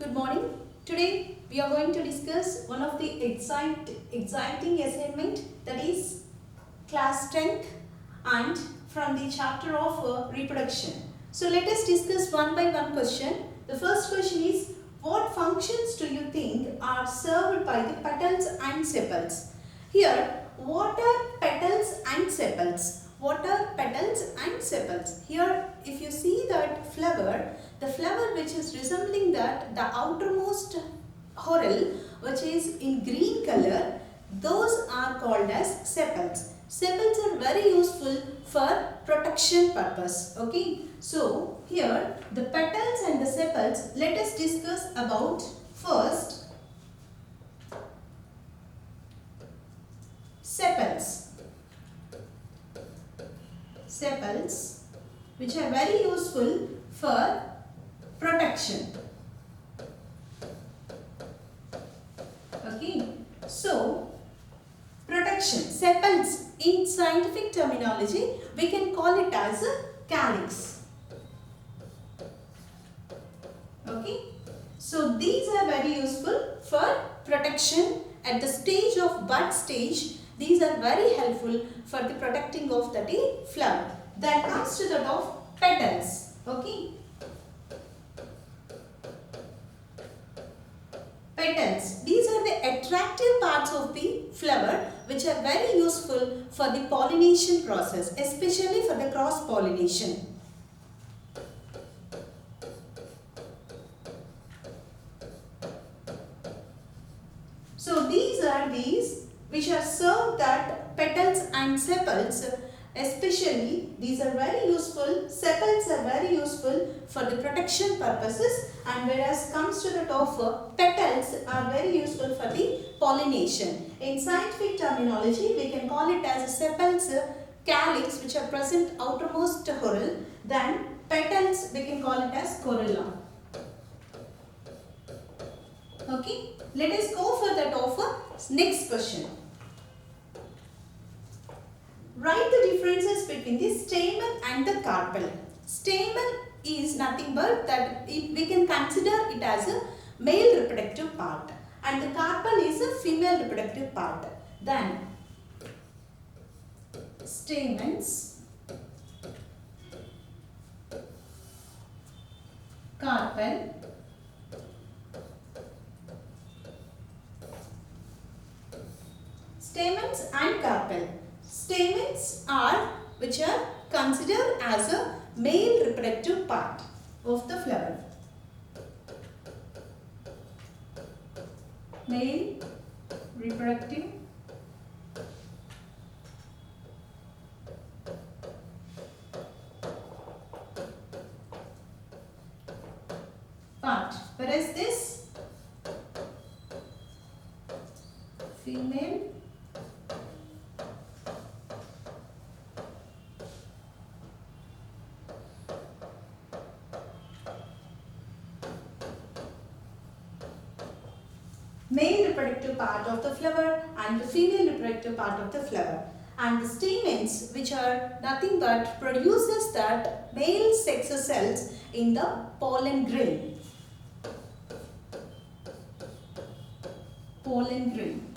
Good morning. Today we are going to discuss one of the exciting assignment, that is class 10th and from the chapter of reproduction. So let us discuss one by one question. The first question is, what functions do you think are served by the petals and sepals? Here, what are petals and sepals? What are petals and sepals? Here, if you see that flower, the flower which is resembling that, the outermost whorl which is in green color, those are called as sepals. Sepals are very useful for protection purpose. Okay. So, here the petals and the sepals, let us discuss about first sepals. Sepals which are very useful for protection. Okay. So, protection. Sepals in scientific terminology we can call it as a calyx. Okay. So, these are very useful for protection at the stage of bud stage. These are very helpful for the protecting of the flower. Then comes to that of petals. Okay. Petals. These are the attractive parts of the flower which are very useful for the pollination process, especially for the cross pollination. So these are these which are served at petals and sepals. Especially these are very useful, sepals are very useful for the protection purposes, and whereas comes to the of petals are very useful for the pollination. In scientific terminology we can call it as sepals, calyx which are present outermost whorl, then petals we can call it as corolla. Okay, let us go for that of next question. Write the differences between the stamen and the carpel. Stamen is nothing but that we can consider it as a male reproductive part, and the carpel is a female reproductive part. Then stamens, carpel, stamens and carpel. Stamens are which are considered as a male reproductive part of the flower. Male reproductive part, whereas this female male reproductive part of the flower and the female reproductive part of the flower. And the stamens which are nothing but produces that male sex cells in the pollen grain. Pollen grain.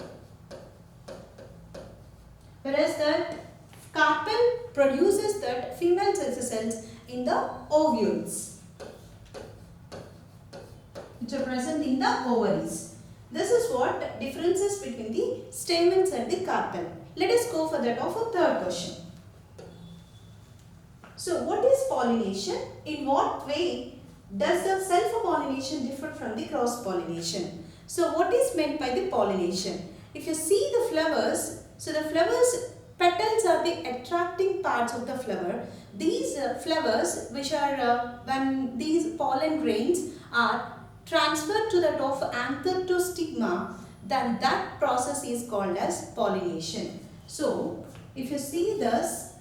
Whereas that carpel produces that female sex cells in the ovules which are present in the ovaries. This is what differences between the stamens and the carpel. Let us go for that of a third question. So, what is pollination? In what way does the self-pollination differ from the cross-pollination? So, what is meant by the pollination? If you see the flowers, so the flowers petals are the attracting parts of the flower. These flowers which are when these pollen grains are transferred to the top of anther to stigma, then that process is called as pollination. So, if you see this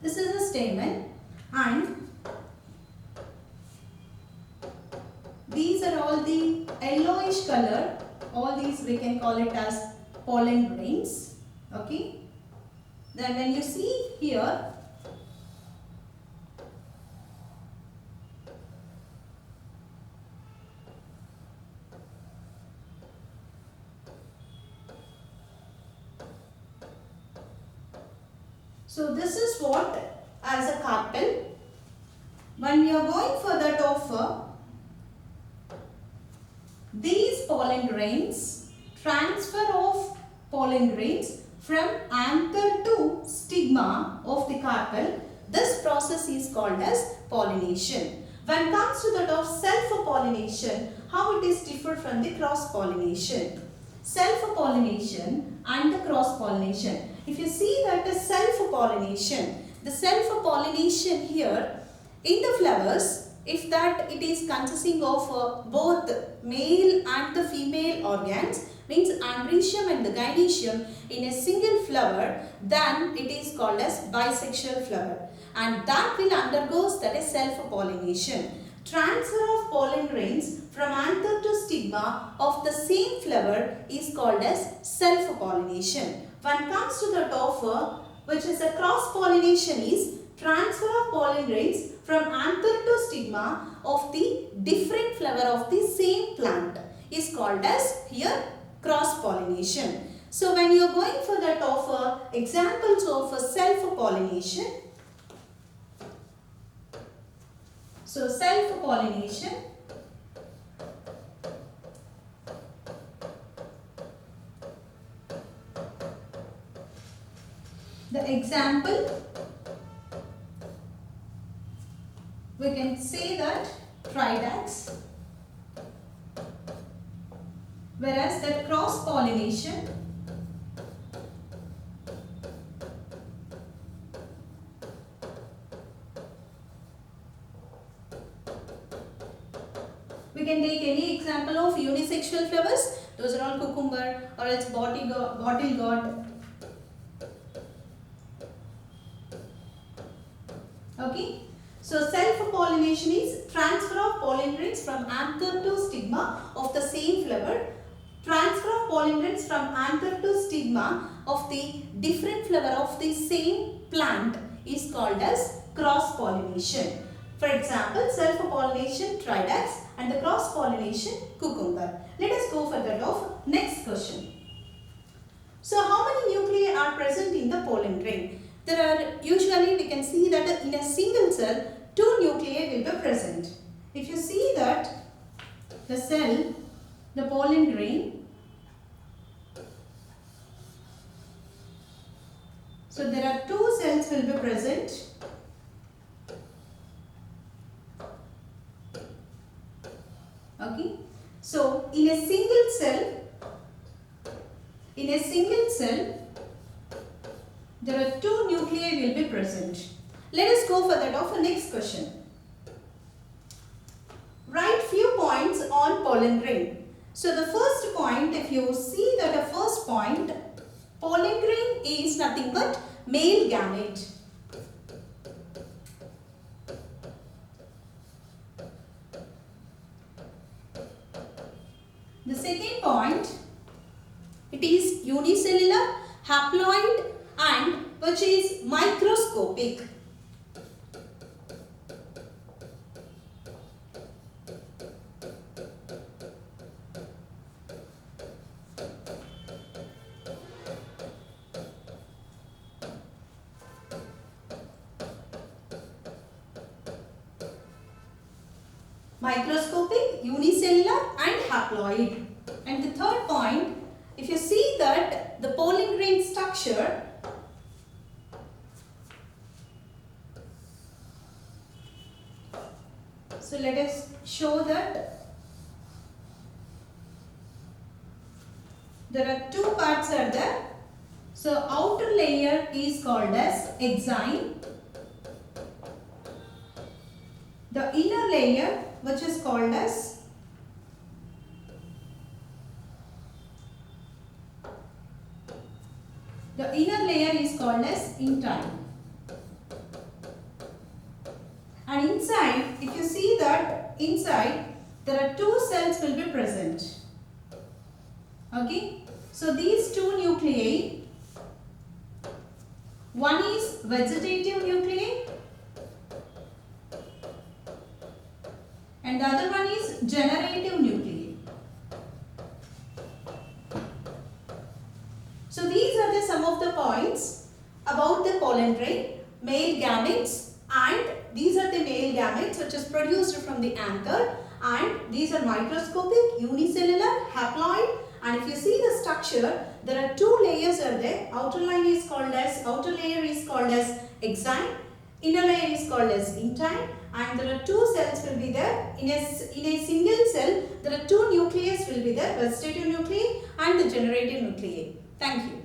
is a stamen, and these are all the yellowish color, all these we can call it as pollen grains. Okay. Then when you see here, So this is what as a carpel. When we are going for that offer, these pollen grains, transfer of pollen grains from anther to stigma of the carpel, this process is called as pollination. When it comes to that of self-pollination, how it is different from the cross-pollination? Self-pollination and the cross-pollination. If you see that the self-pollination here in the flowers, if that it is consisting of both male and the female organs, means androecium and the gynoecium in a single flower, then it is called as bisexual flower, and that will undergoes that is self-pollination. Transfer of pollen grains from anther to stigma of the same flower is called as self-pollination. When it comes to the offer, which is a cross-pollination, is transfer of pollen grains from anther to stigma of the different flower of the same plant is called as here cross-pollination. So when you are going for that offer, examples of self-pollination. So self-pollination, the example, we can say that Tridacts, whereas that cross-pollination, we can take any example of unisexual flowers. Those are all cucumber or its bottle gourd. Okay. So self-pollination is transfer of pollen grains from anther to stigma of the same flower. Transfer of pollen grains from anther to stigma of the different flower of the same plant is called as cross-pollination. For example, self-pollination Tridacts and the cross-pollination cucumber. Let us go further off. Next question. So how many nuclei are present in the pollen grain? There are usually, we can see that in a single cell 2 nuclei will be present. If you see that the cell, the pollen grain, so there are 2 cells will be present. Okay. So in a single cell, there are 2 nuclei will be present. Let us go for that of the next question. Write few points on pollen grain. So the first point, if you see that the first point, pollen grain is nothing but male gamete. The second point, it is unicellular, haploid and which is microscopic. Microscopic, unicellular and haploid. And the third point, if you see that the pollen grain structure, so let us show that there are 2 parts are there. So outer layer is called as exine. The inner layer, which is called as intine. And inside, if you see that inside, there are 2 cells will be present. Okay. So these 2 nuclei, one is vegetative nuclei and the other one is generative nuclei. So these are the some of the points about the pollen grain, male gametes, and these are the male gametes which is produced from the anther, and these are microscopic, unicellular, haploid, and if you see the structure, there are two layers are there. Outer layer is called as exine, inner layer is called as intine, and there are two cells will be there. In a single cell, there are two nucleus will be there, vegetative nuclei and the generative nuclei. Thank you.